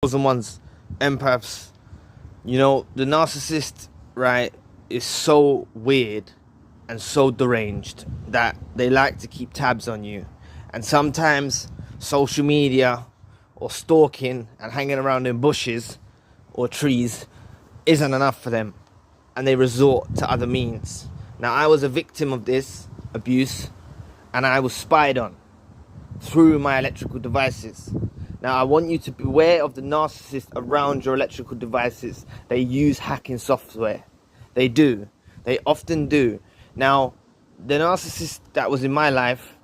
chosen ones, empaths. You know, the narcissist, right, is so weird and so deranged that they like to keep tabs on you. And sometimes social media or stalking and hanging around in bushes or trees isn't enough for them, and they resort to other means. Now, I was a victim of this abuse, and I was spied on through my electrical devices. Now, I want you to beware of the narcissist around your electrical devices. They use hacking software. They do. They often do. Now, the narcissist that was in my life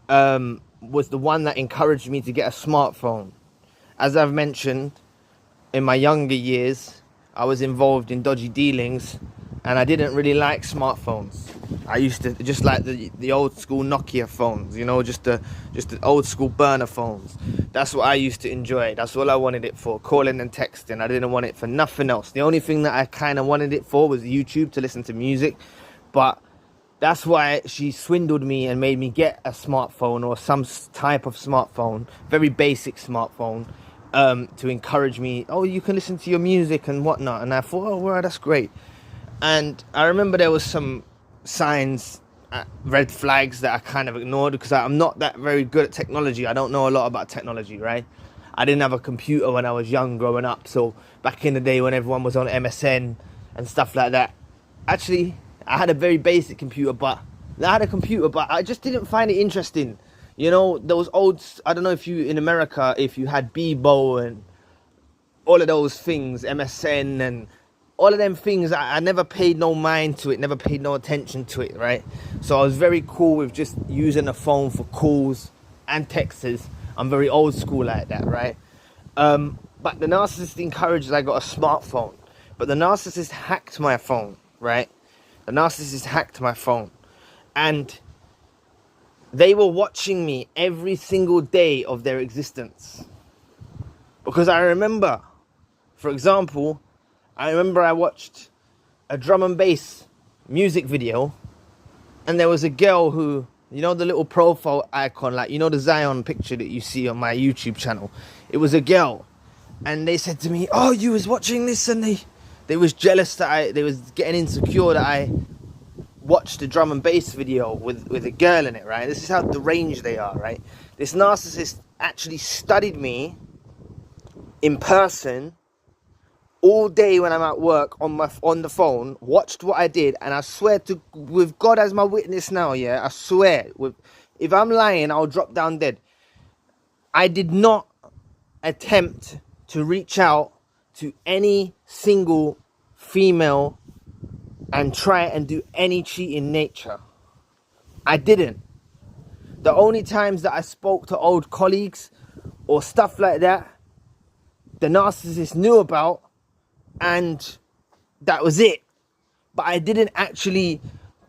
was the one that encouraged me to get a smartphone. As I've mentioned, in my younger years, I was involved in dodgy dealings, and I didn't really like smartphones. I used to just like the old school Nokia phones, you know, just the old school burner phones. That's what I used to enjoy. That's all I wanted it for, calling and texting. I didn't want it for nothing else. The only thing that I kind of wanted it for was YouTube, to listen to music. But that's why she swindled me and made me get a smartphone, or some type of smartphone, very basic smartphone, to encourage me. Oh, you can listen to your music and whatnot. And I thought, oh, wow, that's great. And I remember there was some signs, red flags, that I kind of ignored because I'm not that very good at technology. I don't know a lot about technology, right? I didn't have a computer when I was young growing up. So back in the day when everyone was on MSN and stuff like that, actually, I had a very basic computer, but I just didn't find it interesting. You know, those old, I don't know if you, in America, if you had Bebo and all of those things, MSN and all of them things, I never paid no mind to it, never paid no attention to it, right? So I was very cool with just using a phone for calls and texts. I'm very old school like that, right? But the narcissist encouraged I got a smartphone. But the narcissist hacked my phone, right? The narcissist hacked my phone. And they were watching me every single day of their existence. Because I remember, for example, I watched a drum and bass music video, and there was a girl who, you know, the little profile icon, like, you know, the Zion picture that you see on my YouTube channel. It was a girl, and they said to me, oh, you was watching this, and they was jealous that they was getting insecure that I watched the drum and bass video with a girl in it, right? This is how deranged they are, right? This narcissist actually studied me in person all day when I'm at work on the phone, watched what I did, and I swear to, with God as my witness now, yeah, I swear, if I'm lying, I'll drop down dead. I did not attempt to reach out to any single female and try and do any cheating nature. I didn't. The only times that I spoke to old colleagues or stuff like that, the narcissist knew about, and that was it. But I didn't actually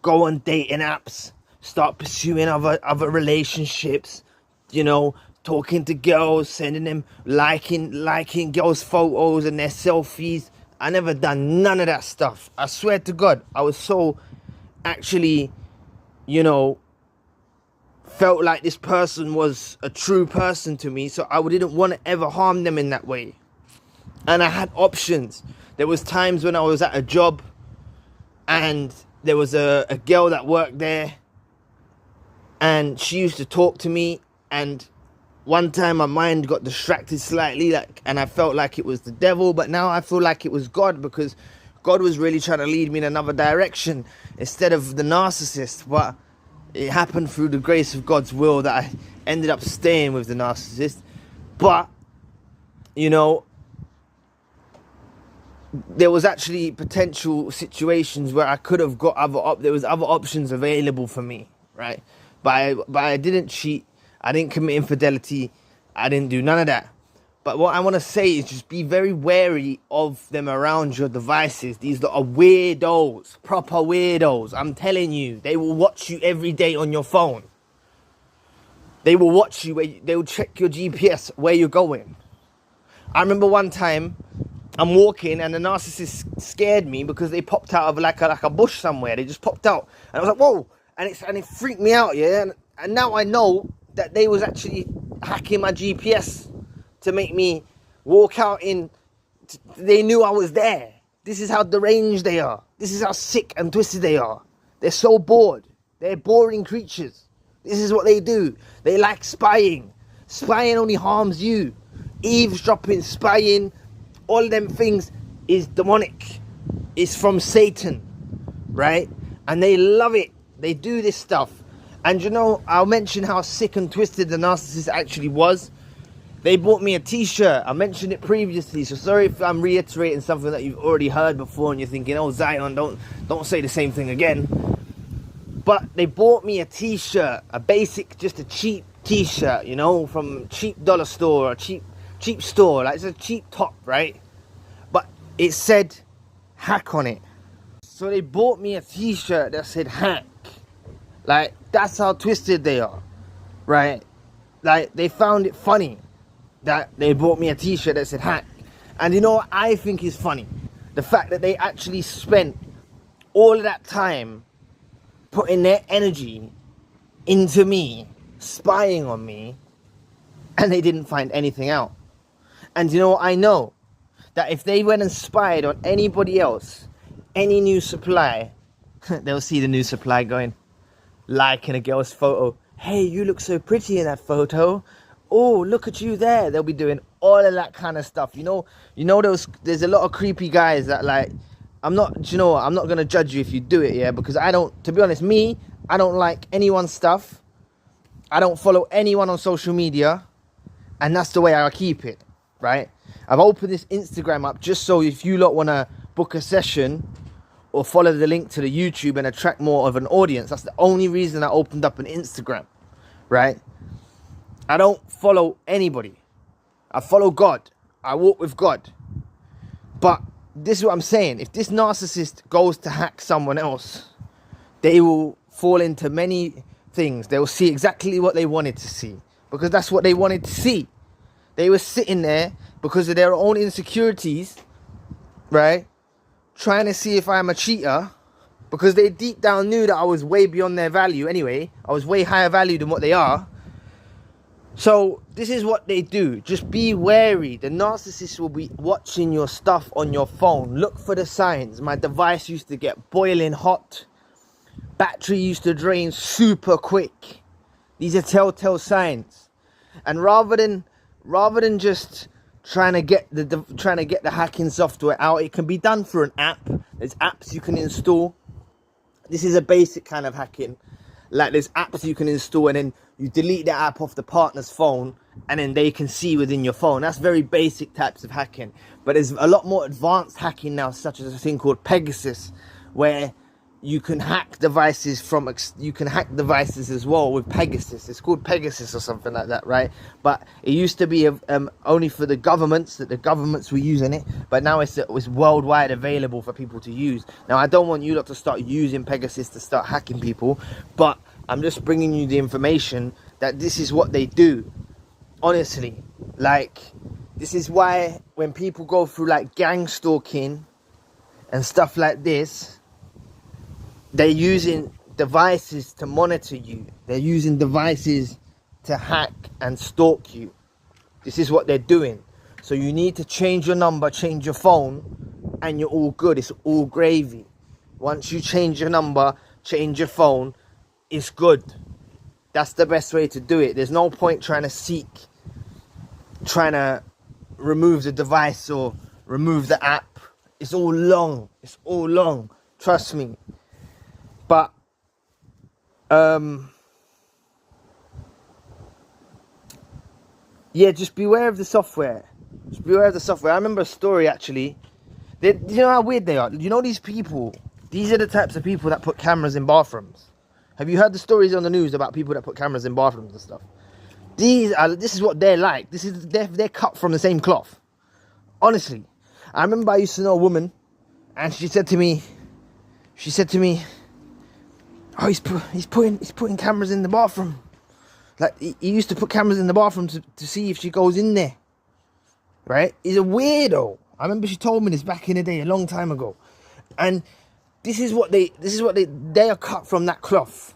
go on dating apps, start pursuing other relationships, you know, talking to girls, sending them, liking girls' photos and their selfies. I never done none of that stuff. I swear to God, I was so actually, you know, felt like this person was a true person to me, so I didn't want to ever harm them in that way. And I had options. There was times when I was at a job and there was a girl that worked there, and she used to talk to me, and one time my mind got distracted slightly, and I felt like it was the devil, but now I feel like it was God, because God was really trying to lead me in another direction instead of the narcissist. But it happened through the grace of God's will that I ended up staying with the narcissist. But, you know, there was actually potential situations where I could have got there was other options available for me, right? But I didn't cheat. I didn't commit infidelity. I didn't do none of that. But what I want to say is just be very wary of them around your devices. These are weirdos, proper weirdos. I'm telling you, they will watch you every day on your phone. They will watch you. They will check your GPS, where you're going. I remember one time I'm walking and the narcissist scared me because they popped out of like a bush somewhere. They just popped out. And I was like, whoa. And it freaked me out, yeah. And now I know that they was actually hacking my GPS to make me walk out in, they knew I was there. This is how deranged they are. This is how sick and twisted they are. They're so bored. They're boring creatures. This is what they do. They like spying. Spying only harms you. Eavesdropping, spying, all of them things is demonic. It's from Satan, right? And they love it. They do this stuff. And you know, I'll mention how sick and twisted the narcissist actually was. They bought me a t-shirt. I mentioned it previously, so sorry if I'm reiterating something that you've already heard before and you're thinking, oh, Zion, don't say the same thing again. But they bought me a t-shirt, a basic, just a cheap t-shirt, you know, from cheap dollar store or cheap store. Like, it's a cheap top, right? But it said hack on it. So they bought me a t-shirt that said hack. Like, that's how twisted they are, right? Like, they found it funny that they bought me a t-shirt that said hack. And you know what I think is funny? The fact that they actually spent all of that time putting their energy into me, spying on me, and they didn't find anything out. And you know what I know? That if they went and spied on anybody else, any new supply, they'll see the new supply going, liking a girl's photo. Hey, you look so pretty in that photo. Oh, look at you there. They'll be doing all of that kind of stuff. You know there's a lot of creepy guys that, like, I'm not going to judge you if you do it, yeah? Because to be honest, I don't like anyone's stuff. I don't follow anyone on social media. And that's the way I keep it, right? I've opened this Instagram up just so if you lot want to book a session or follow the link to the YouTube and attract more of an audience. That's the only reason I opened up an Instagram, right? I don't follow anybody. I follow God. I walk with God. But this is what I'm saying. If this narcissist goes to hack someone else, they will fall into many things. They will see exactly what they wanted to see. Because that's what they wanted to see. They were sitting there because of their own insecurities, right? Trying to see if I'm a cheater. Because they deep down knew that I was way beyond their value anyway. I was way higher value than what they are. So this is what they do. Just be wary. The narcissist will be watching your stuff on your phone. Look for the signs. My device used to get boiling hot. Battery used to drain super quick. These are telltale signs. And rather than just trying to get the hacking software out, it can be done through an app. There's apps you can install. This is a basic kind of hacking. Like, there's apps you can install and then you delete the app off the partner's phone and then they can see within your phone. That's very basic types of hacking. But there's a lot more advanced hacking now, such as a thing called Pegasus, where you can hack devices as well with Pegasus. It's called Pegasus or something like that, right? But it used to be only for the governments, that the governments were using it. But now it's worldwide available for people to use. Now, I don't want you lot to start using Pegasus to start hacking people. But I'm just bringing you the information that this is what they do. Honestly. Like, this is why when people go through, like, gang stalking and stuff like this, they're using devices to monitor you. They're using devices to hack and stalk you. This is what they're doing. So you need to change your number, change your phone, and you're all good. It's all gravy. Once you change your number, change your phone, it's good. That's the best way to do it. There's no point trying to remove the device or remove the app. It's all long. Trust me. But yeah, just beware of the software. I remember a story, actually. You know how weird they are? You know, these people, these are the types of people that put cameras in bathrooms. Have you heard the stories on the news about people that put cameras in bathrooms and stuff? This is what they're like. They're cut from the same cloth. Honestly. I remember I used to know a woman, and she said to me, oh, he's putting cameras in the bathroom. Like, he used to put cameras in the bathroom to see if she goes in there. Right? He's a weirdo. I remember she told me this back in the day, a long time ago. And this is what they are cut from that cloth.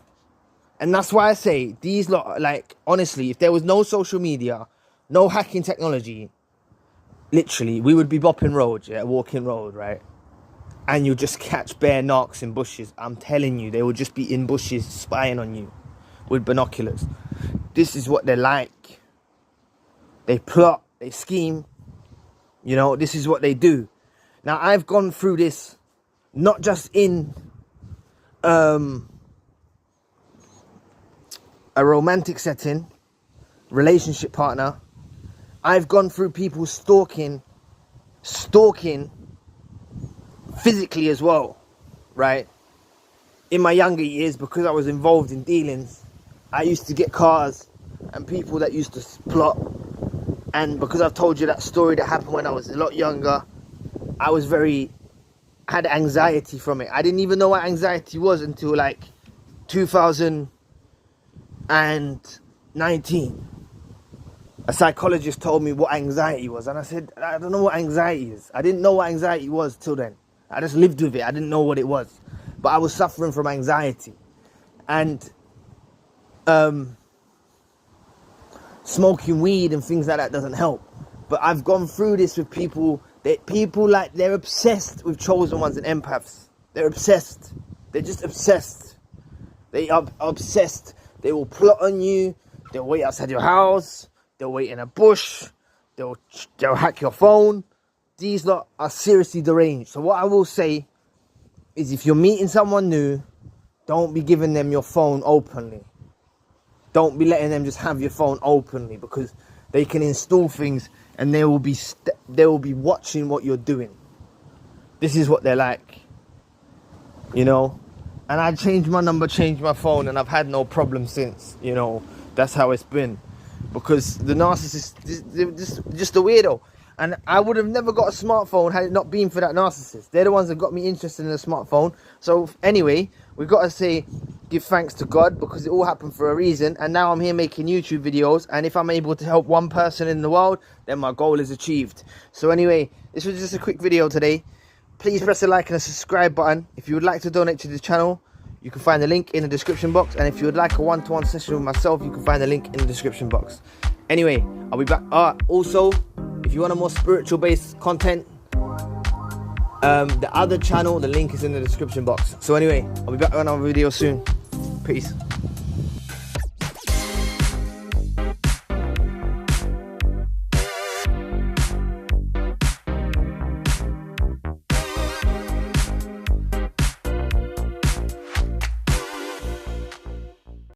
And that's why I say, these lot, like, honestly, if there was no social media, no hacking technology, literally, we would be bopping roads, yeah, walking road, right? And you just catch bare narcs in bushes. I'm telling you, they will just be in bushes spying on you with binoculars. This is what they're like. They plot, they scheme. You know, this is what they do. Now, I've gone through this not just in a romantic setting, relationship partner. I've gone through people stalking physically as well, right? In my younger years, because I was involved in dealings, I used to get cars and people that used to plot. And because I've told you that story that happened when I was a lot younger, I had anxiety from it. I didn't even know what anxiety was until like 2019. A psychologist told me what anxiety was, and I said, I don't know what anxiety is. I didn't know what anxiety was till then. I just lived with it. I didn't know what it was. But I was suffering from anxiety. And smoking weed and things like that doesn't help. But I've gone through this with people. They're obsessed with chosen ones and empaths. They're obsessed. They're just obsessed. They are obsessed. They will plot on you. They'll wait outside your house. They'll wait in a bush. They'll hack your phone. These lot are seriously deranged. So what I will say is, if you're meeting someone new, don't be giving them your phone openly. Don't be letting them just have your phone openly, because they can install things and they will be watching what you're doing. This is what they're like, you know. And I changed my number, changed my phone, and I've had no problem since. You know, that's how it's been, because the narcissist is just a weirdo. And I would have never got a smartphone had it not been for that narcissist. They're the ones that got me interested in a smartphone. So anyway, we've got to say, give thanks to God, because it all happened for a reason. And now I'm here making YouTube videos. And if I'm able to help one person in the world, then my goal is achieved. So anyway, this was just a quick video today. Please press the like and the subscribe button. If you would like to donate to the channel, you can find the link in the description box. And if you would like a one-to-one session with myself, you can find the link in the description box. Anyway, I'll be back. Also, if you want a more spiritual based content, the other channel, the link is in the description box. So anyway, I'll be back on another video soon. Peace.